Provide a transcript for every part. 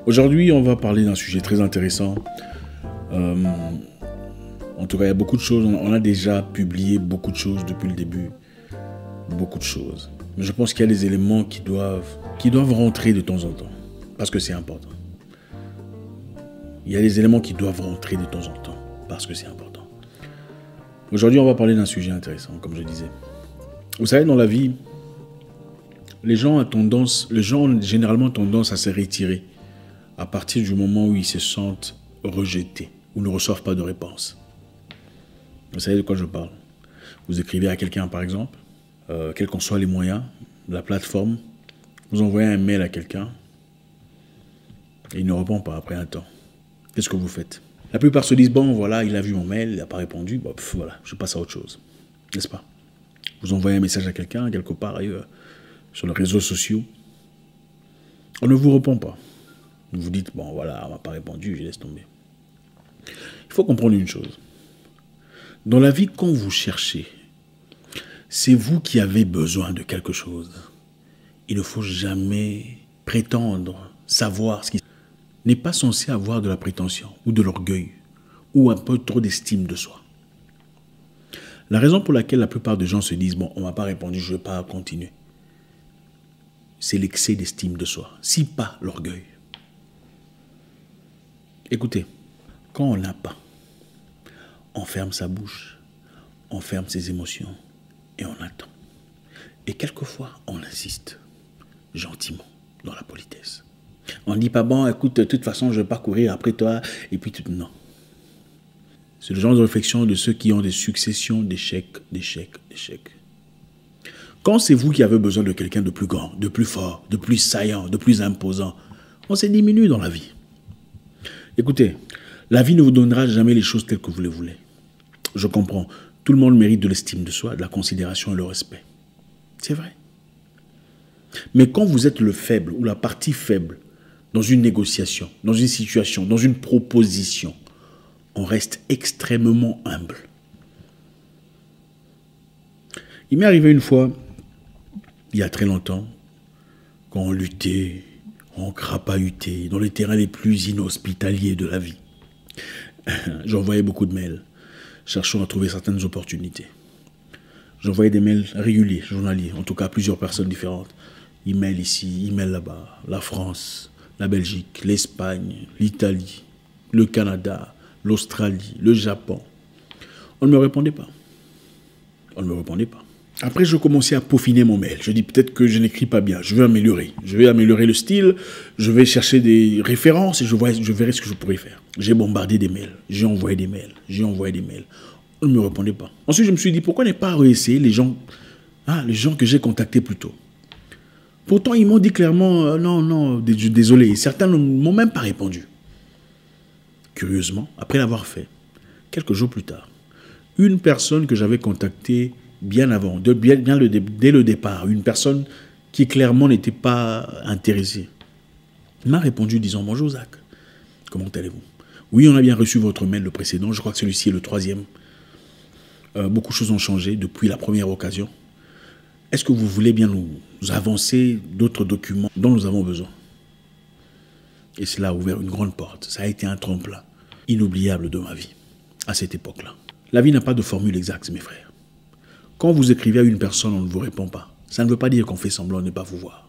Aujourd'hui, on va parler d'un sujet très intéressant. En tout cas, il y a beaucoup de choses. On a déjà publié beaucoup de choses depuis le début. Beaucoup de choses. Mais je pense qu'il y a des éléments qui doivent rentrer de temps en temps. Parce que c'est important. Il y a des éléments qui doivent rentrer de temps en temps. Parce que c'est important. Aujourd'hui, on va parler d'un sujet intéressant, comme je disais. Vous savez, dans la vie, les gens ont généralement tendance à se retirer à partir du moment où ils se sentent rejetés ou ne reçoivent pas de réponse. Vous savez de quoi je parle? Vous écrivez à quelqu'un, par exemple, quels qu'en soient les moyens, la plateforme, vous envoyez un mail à quelqu'un et il ne répond pas après un temps. Qu'est-ce que vous faites? La plupart se disent, bon, voilà, il a vu mon mail, il n'a pas répondu, bon, voilà, je passe à autre chose. N'est-ce pas? Vous envoyez un message à quelqu'un, quelque part ailleurs, sur les réseaux sociaux, on ne vous répond pas. Vous vous dites, bon voilà, on ne m'a pas répondu, je laisse tomber. Il faut comprendre une chose. Dans la vie, quand vous cherchez, c'est vous qui avez besoin de quelque chose. Il ne faut jamais prétendre savoir ce qui n'est pas censé avoir de la prétention ou de l'orgueil ou un peu trop d'estime de soi. La raison pour laquelle la plupart des gens se disent, bon, on ne m'a pas répondu, je ne vais pas continuer. C'est l'excès d'estime de soi, si pas l'orgueil. Écoutez, quand on n'a pas, on ferme sa bouche, on ferme ses émotions et on attend. Et quelquefois, on insiste, gentiment, dans la politesse. On ne dit pas, bon, écoute, de toute façon, je ne vais pas courir après toi, et puis tout. Non. C'est le genre de réflexion de ceux qui ont des successions d'échecs, d'échecs, d'échecs. Quand c'est vous qui avez besoin de quelqu'un de plus grand, de plus fort, de plus saillant, de plus imposant, on se diminue dans la vie. Écoutez, la vie ne vous donnera jamais les choses telles que vous les voulez. Je comprends. Tout le monde mérite de l'estime de soi, de la considération et le respect. C'est vrai. Mais quand vous êtes le faible ou la partie faible dans une négociation, dans une situation, dans une proposition, on reste extrêmement humble. Il m'est arrivé une fois, il y a très longtemps, quand on luttait, on crapahutait dans les terrains les plus inhospitaliers de la vie. J'envoyais beaucoup de mails, cherchant à trouver certaines opportunités. J'envoyais des mails réguliers, journaliers, en tout cas à plusieurs personnes différentes. Email ici, email là-bas, la France, la Belgique, l'Espagne, l'Italie, le Canada, l'Australie, le Japon. On ne me répondait pas. On ne me répondait pas. Après, je commençais à peaufiner mon mail. Je dis peut-être que je n'écris pas bien. Je vais améliorer. Je vais améliorer le style. Je vais chercher des références et je verrai ce que je pourrais faire. J'ai bombardé des mails. J'ai envoyé des mails. J'ai envoyé des mails. On ne me répondait pas. Ensuite, je me suis dit, pourquoi ne pas réessayer les gens que j'ai contactés plus tôt? Pourtant, ils m'ont dit clairement, non, désolé. Certains ne m'ont même pas répondu. Curieusement, après l'avoir fait, quelques jours plus tard, une personne que j'avais contactée bien avant, dès le départ, une personne qui clairement n'était pas intéressée, m'a répondu disant, bonjour Zach, comment allez-vous? Oui, on a bien reçu votre mail le précédent, je crois que celui-ci est le 3e. Beaucoup de choses ont changé depuis la première occasion. Est-ce que vous voulez bien nous avancer d'autres documents dont nous avons besoin? Et cela a ouvert une grande porte. Ça a été un tremplin inoubliable de ma vie à cette époque-là. La vie n'a pas de formule exacte, mes frères. Quand vous écrivez à une personne, on ne vous répond pas. Ça ne veut pas dire qu'on fait semblant de ne pas vous voir.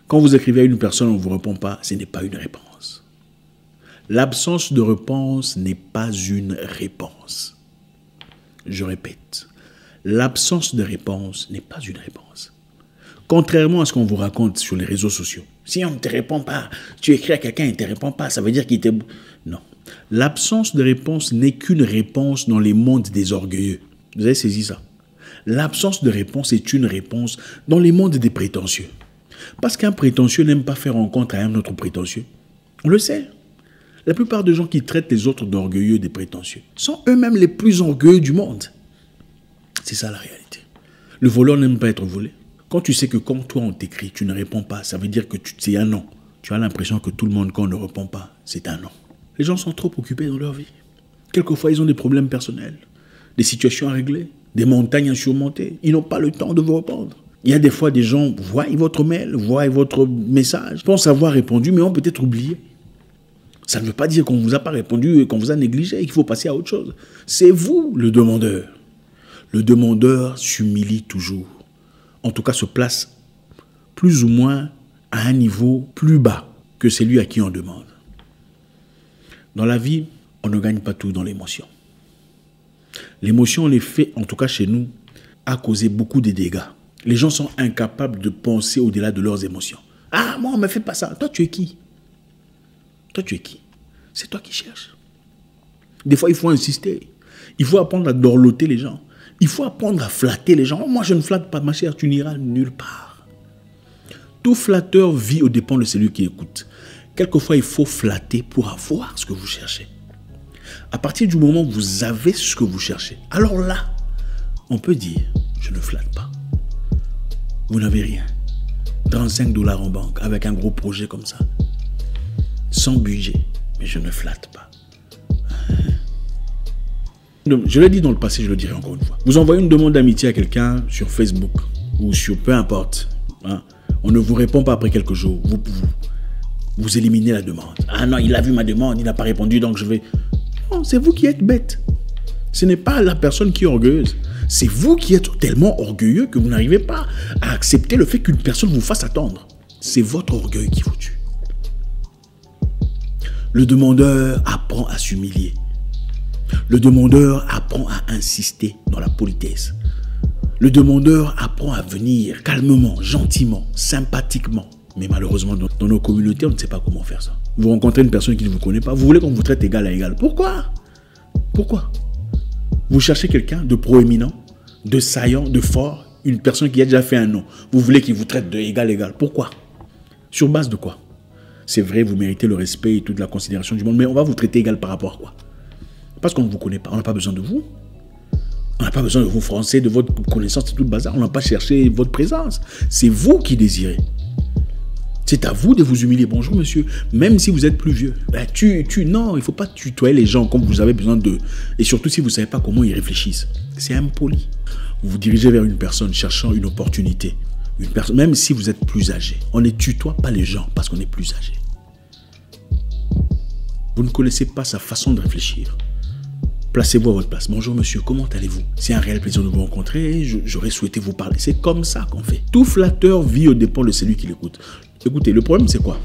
Quand vous écrivez à une personne, on ne vous répond pas, ce n'est pas une réponse. L'absence de réponse n'est pas une réponse. Je répète, l'absence de réponse n'est pas une réponse. Contrairement à ce qu'on vous raconte sur les réseaux sociaux. Si on ne te répond pas, tu écris à quelqu'un et il ne te répond pas, ça veut dire qu'il t'est... Non. L'absence de réponse n'est qu'une réponse dans les mondes des orgueilleux. Vous avez saisi ça? L'absence de réponse est une réponse dans les mondes des prétentieux. Parce qu'un prétentieux n'aime pas faire rencontre à un autre prétentieux. On le sait. La plupart des gens qui traitent les autres d'orgueilleux, des prétentieux, sont eux-mêmes les plus orgueilleux du monde. C'est ça la réalité. Le voleur n'aime pas être volé. Quand tu sais que quand toi on t'écrit, tu ne réponds pas, ça veut dire que c'est un non. Tu as l'impression que tout le monde, quand on ne répond pas, c'est un non. Les gens sont trop occupés dans leur vie. Quelquefois, ils ont des problèmes personnels, des situations à régler, des montagnes à surmonter. Ils n'ont pas le temps de vous répondre. Il y a des fois des gens voient votre mail, voient votre message, pensent avoir répondu, mais ont peut-être oublié. Ça ne veut pas dire qu'on ne vous a pas répondu et qu'on vous a négligé et qu'il faut passer à autre chose. C'est vous le demandeur. Le demandeur s'humilie toujours. En tout cas, se place plus ou moins à un niveau plus bas que celui à qui on demande. Dans la vie, on ne gagne pas tout dans l'émotion. L'émotion, l'effet, en tout cas chez nous, a causé beaucoup de dégâts. Les gens sont incapables de penser au-delà de leurs émotions. Ah, moi, on ne me fait pas ça. Toi, tu es qui? Toi, tu es qui? C'est toi qui cherches. Des fois, il faut insister. Il faut apprendre à dorloter les gens. Il faut apprendre à flatter les gens. Oh, moi, je ne flatte pas, ma chère, tu n'iras nulle part. Tout flatteur vit aux dépens de celui qui écoute. Quelquefois, il faut flatter pour avoir ce que vous cherchez. À partir du moment où vous avez ce que vous cherchez, alors là, on peut dire, je ne flatte pas. Vous n'avez rien. 35 $ en banque avec un gros projet comme ça. Sans budget, mais je ne flatte pas. Je l'ai dit dans le passé, je le dirai encore une fois. Vous envoyez une demande d'amitié à quelqu'un sur Facebook ou sur peu importe. Hein, on ne vous répond pas après quelques jours. Vous éliminez la demande. Ah non, il a vu ma demande, il n'a pas répondu, donc je vais... Non, c'est vous qui êtes bête. Ce n'est pas la personne qui est orgueilleuse. C'est vous qui êtes tellement orgueilleux que vous n'arrivez pas à accepter le fait qu'une personne vous fasse attendre. C'est votre orgueil qui vous tue. Le demandeur apprend à s'humilier. Le demandeur apprend à insister dans la politesse. Le demandeur apprend à venir calmement, gentiment, sympathiquement. Mais malheureusement, dans nos communautés, on ne sait pas comment faire ça. Vous rencontrez une personne qui ne vous connaît pas, vous voulez qu'on vous traite égal à égal. Pourquoi? Pourquoi? Vous cherchez quelqu'un de proéminent, de saillant, de fort, une personne qui a déjà fait un nom. Vous voulez qu'il vous traite de égal à égal. Pourquoi? Sur base de quoi? C'est vrai, vous méritez le respect et toute la considération du monde, mais on va vous traiter égal par rapport à quoi? Parce qu'on ne vous connaît pas, on n'a pas besoin de vous. On n'a pas besoin de vous français, de votre connaissance et tout le bazar. On n'a pas cherché votre présence. C'est vous qui désirez. C'est à vous de vous humilier. Bonjour monsieur, même si vous êtes plus vieux. Ben, non, il ne faut pas tutoyer les gens comme vous avez besoin d'eux. Et surtout si vous ne savez pas comment ils réfléchissent. C'est impoli. Vous vous dirigez vers une personne cherchant une opportunité. Une personne, même si vous êtes plus âgé. On ne tutoie pas les gens parce qu'on est plus âgé. Vous ne connaissez pas sa façon de réfléchir. Placez-vous à votre place. Bonjour monsieur, comment allez-vous? C'est un réel plaisir de vous rencontrer. J'aurais souhaité vous parler. C'est comme ça qu'on fait. Tout flatteur vit aux dépens de celui qui l'écoute. Écoutez, le problème c'est quoi?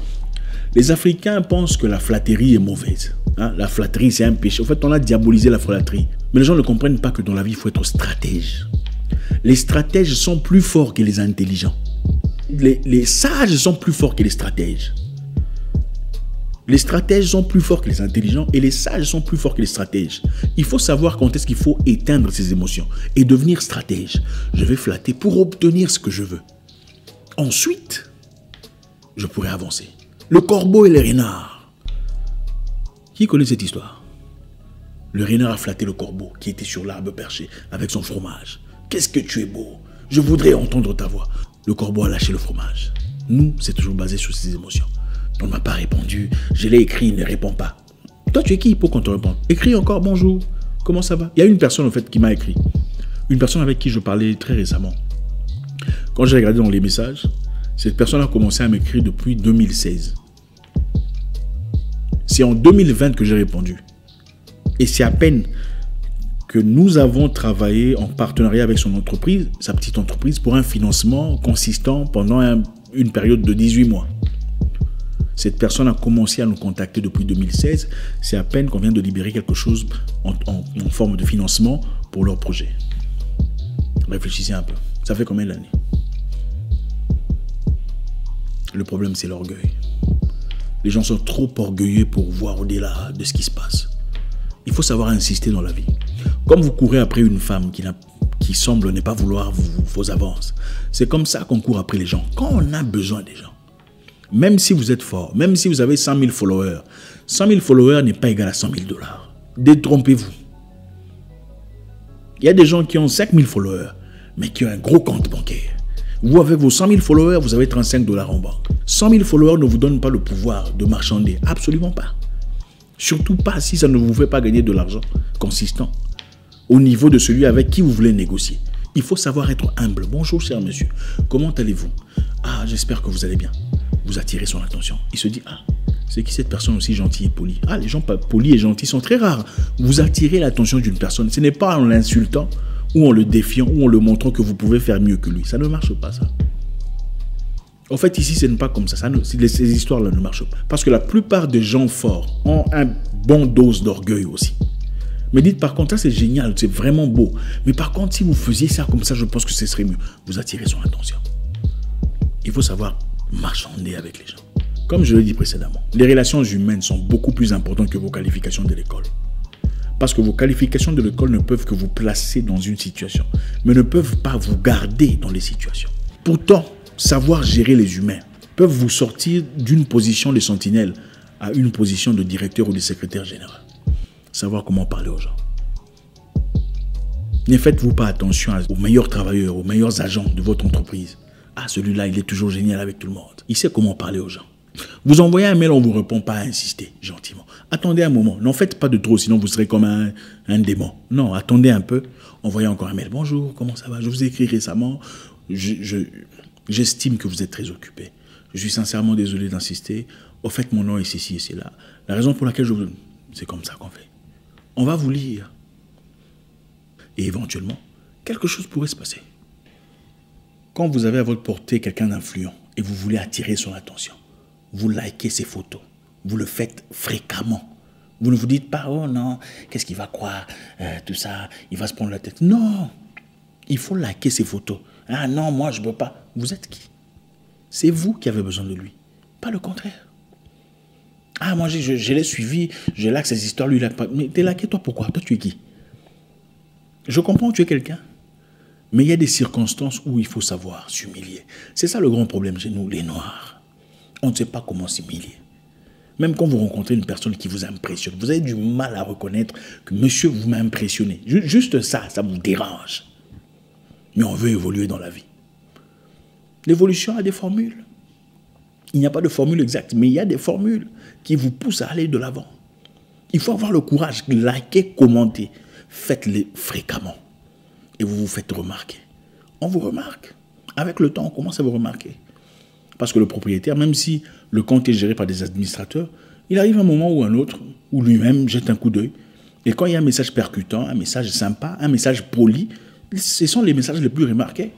Les Africains pensent que la flatterie est mauvaise. Hein? La flatterie c'est un péché. En fait, on a diabolisé la flatterie. Mais les gens ne comprennent pas que dans la vie, il faut être stratège. Les stratèges sont plus forts que les intelligents. Les sages sont plus forts que les stratèges. Les stratèges sont plus forts que les intelligents et les sages sont plus forts que les stratèges. Il faut savoir quand est-ce qu'il faut éteindre ses émotions et devenir stratège. Je vais flatter pour obtenir ce que je veux. Ensuite, je pourrais avancer. Le corbeau et les renards. Qui connaît cette histoire? Le renard a flatté le corbeau qui était sur l'arbre perché avec son fromage. Qu'est-ce que tu es beau! Je voudrais entendre ta voix. Le corbeau a lâché le fromage. Nous, c'est toujours basé sur ces émotions. On ne m'a pas répondu. Je l'ai écrit, il ne répond pas. Toi, tu es qui pour qu'on te réponde? Écris encore, bonjour. Comment ça va? Il y a une personne, en fait, qui m'a écrit. Une personne avec qui je parlais très récemment. Quand j'ai regardé dans les messages, cette personne a commencé à m'écrire depuis 2016. C'est en 2020 que j'ai répondu. Et c'est à peine que nous avons travaillé en partenariat avec son entreprise, sa petite entreprise, pour un financement consistant pendant une période de 18 mois. Cette personne a commencé à nous contacter depuis 2016. C'est à peine qu'on vient de libérer quelque chose en forme de financement pour leur projet. Réfléchissez un peu. Ça fait combien d'années? Le problème, c'est l'orgueil. Les gens sont trop orgueilleux pour voir au-delà de ce qui se passe. Il faut savoir insister dans la vie. Comme vous courez après une femme qui semble ne pas vouloir vos avances, c'est comme ça qu'on court après les gens. Quand on a besoin des gens, même si vous êtes fort, même si vous avez 100 000 followers, 100 000 followers n'est pas égal à 100 000 $. Détrompez-vous. Il y a des gens qui ont 5 000 followers, mais qui ont un gros compte bancaire. Vous, avec vos 100 000 followers, vous avez 35 $ en banque. 100 000 followers ne vous donnent pas le pouvoir de marchander. Absolument pas. Surtout pas si ça ne vous fait pas gagner de l'argent consistant au niveau de celui avec qui vous voulez négocier. Il faut savoir être humble. Bonjour, cher monsieur. Comment allez-vous? Ah, j'espère que vous allez bien. Vous attirez son attention. Il se dit, ah, c'est qui cette personne aussi gentille et polie? Ah, les gens polis et gentils sont très rares. Vous attirez l'attention d'une personne. Ce n'est pas en l'insultant ou en le défiant ou en le montrant que vous pouvez faire mieux que lui. Ça ne marche pas, ça. En fait, ici, ce n'est pas comme ça. Ces histoires-là ne marchent pas. Parce que la plupart des gens forts ont un bon dose d'orgueil aussi. Mais dites par contre, ça c'est génial, c'est vraiment beau. Mais par contre, si vous faisiez ça comme ça, je pense que ce serait mieux. Vous attirez son attention. Il faut savoir marchander avec les gens. Comme je l'ai dit précédemment, les relations humaines sont beaucoup plus importantes que vos qualifications de l'école. Parce que vos qualifications de l'école ne peuvent que vous placer dans une situation, mais ne peuvent pas vous garder dans les situations. Pourtant, savoir gérer les humains peuvent vous sortir d'une position de sentinelle à une position de directeur ou de secrétaire général. Savoir comment parler aux gens. Ne faites-vous pas attention aux meilleurs travailleurs, aux meilleurs agents de votre entreprise. Ah, celui-là, il est toujours génial avec tout le monde. Il sait comment parler aux gens. Vous envoyez un mail, on ne vous répond pas, insistez gentiment. Attendez un moment. N'en faites pas de trop, sinon vous serez comme un démon. Non, attendez un peu. Envoyez encore un mail. Bonjour, comment ça va? Je vous ai écrit récemment. J'estime que vous êtes très occupé. Je suis sincèrement désolé d'insister. Au fait, mon nom est ceci et c'est là. La raison pour laquelle je vous... C'est comme ça qu'on fait. On va vous lire. Et éventuellement, quelque chose pourrait se passer. Quand vous avez à votre portée quelqu'un d'influent et vous voulez attirer son attention, vous likez ses photos. Vous le faites fréquemment. Vous ne vous dites pas, oh non, qu'est-ce qu'il va croire, tout ça, il va se prendre la tête. Non, il faut liker ses photos. Ah non, moi je ne peux pas. Vous êtes qui? C'est vous qui avez besoin de lui, pas le contraire. Ah, moi, je l'ai suivi, je like ces histoires, lui, il like pas. Mais t'es liké, toi, pourquoi? Toi, tu es qui? Je comprends, tu es quelqu'un. Mais il y a des circonstances où il faut savoir s'humilier. C'est ça le grand problème chez nous, les Noirs. On ne sait pas comment s'humilier. Même quand vous rencontrez une personne qui vous impressionne, vous avez du mal à reconnaître que monsieur, vous m'impressionnez. Juste ça, ça vous dérange. Mais on veut évoluer dans la vie. L'évolution a des formules. Il n'y a pas de formule exacte, mais il y a des formules qui vous poussent à aller de l'avant. Il faut avoir le courage, liker, commenter. Faites-les fréquemment. Et vous vous faites remarquer. On vous remarque. Avec le temps, on commence à vous remarquer. Parce que le propriétaire, même si le compte est géré par des administrateurs, il arrive un moment ou un autre où lui-même jette un coup d'œil. Et quand il y a un message percutant, un message sympa, un message poli, ce sont les messages les plus remarqués.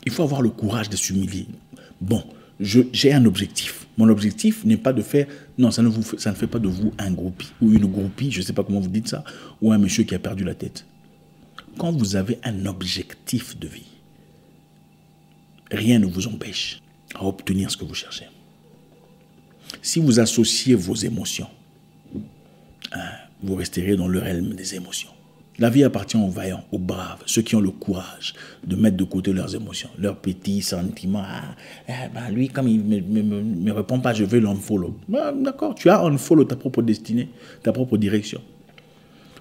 Il faut avoir le courage de s'humilier. Bon, j'ai un objectif. Mon objectif n'est pas de faire... Non, ça ne fait pas de vous un groupie ou une groupie, je ne sais pas comment vous dites ça, ou un monsieur qui a perdu la tête. Quand vous avez un objectif de vie, rien ne vous empêche à obtenir ce que vous cherchez. Si vous associez vos émotions, vous resterez dans le realm des émotions. La vie appartient aux vaillants, aux braves, ceux qui ont le courage de mettre de côté leurs émotions, leurs petits sentiments. Lui, comme il ne me répond pas, je vais l'unfollow. D'accord, tu as unfollow ta propre destinée, ta propre direction.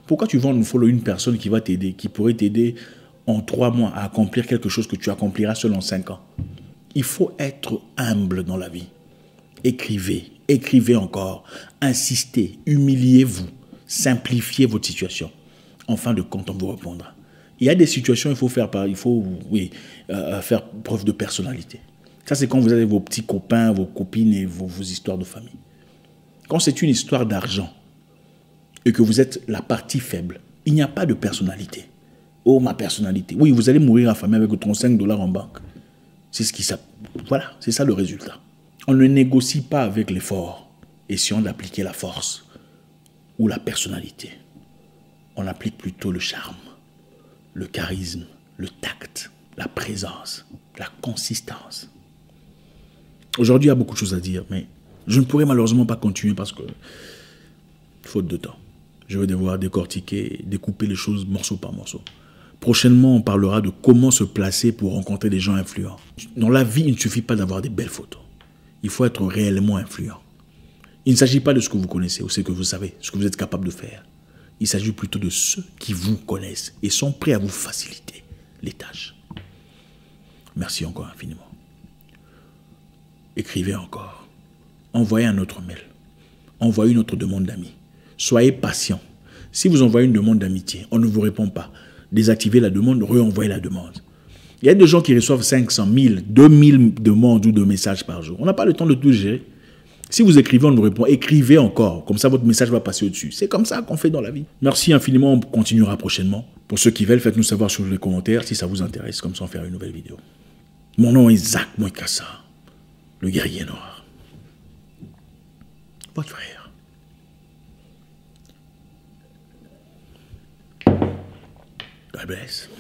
Pourquoi tu vas unfollow une personne qui va t'aider, qui pourrait t'aider en 3 mois à accomplir quelque chose que tu accompliras seul en 5 ans? Il faut être humble dans la vie. Écrivez, écrivez encore, insistez, humiliez-vous, simplifiez votre situation. En fin de compte, on vous répondra. Il y a des situations, il faut faire preuve de personnalité. Ça, c'est quand vous avez vos petits copains, vos copines et vos histoires de famille. Quand c'est une histoire d'argent et que vous êtes la partie faible, il n'y a pas de personnalité. Oh, ma personnalité. Oui, vous allez mourir affamé avec 35 $ en banque. C'est ce qui ça. Voilà, c'est ça le résultat. On ne négocie pas avec l'effort, essayons d'appliquer la force ou la personnalité. On applique plutôt le charme, le charisme, le tact, la présence, la consistance. Aujourd'hui, il y a beaucoup de choses à dire, mais je ne pourrai malheureusement pas continuer parce que, faute de temps, je vais devoir décortiquer, découper les choses morceau par morceau. Prochainement, on parlera de comment se placer pour rencontrer des gens influents. Dans la vie, il ne suffit pas d'avoir des belles photos. Il faut être réellement influent. Il ne s'agit pas de ce que vous connaissez ou ce que vous savez, ce que vous êtes capable de faire. Il s'agit plutôt de ceux qui vous connaissent et sont prêts à vous faciliter les tâches. Merci encore infiniment. Écrivez encore. Envoyez un autre mail. envoyez une autre demande d'amis. Soyez patient. Si vous envoyez une demande d'amitié, on ne vous répond pas. Désactivez la demande, renvoyez la demande. Il y a des gens qui reçoivent 500 000, 2000 demandes ou de messages par jour. On n'a pas le temps de tout gérer. Si vous écrivez, on nous répond. Écrivez encore. Comme ça, votre message va passer au-dessus. C'est comme ça qu'on fait dans la vie. Merci infiniment. On continuera prochainement. Pour ceux qui veulent, faites-nous savoir sur les commentaires si ça vous intéresse. Comme ça, on fera une nouvelle vidéo. Mon nom est Zach Moikassa, le guerrier noir. Votre frère. God bless.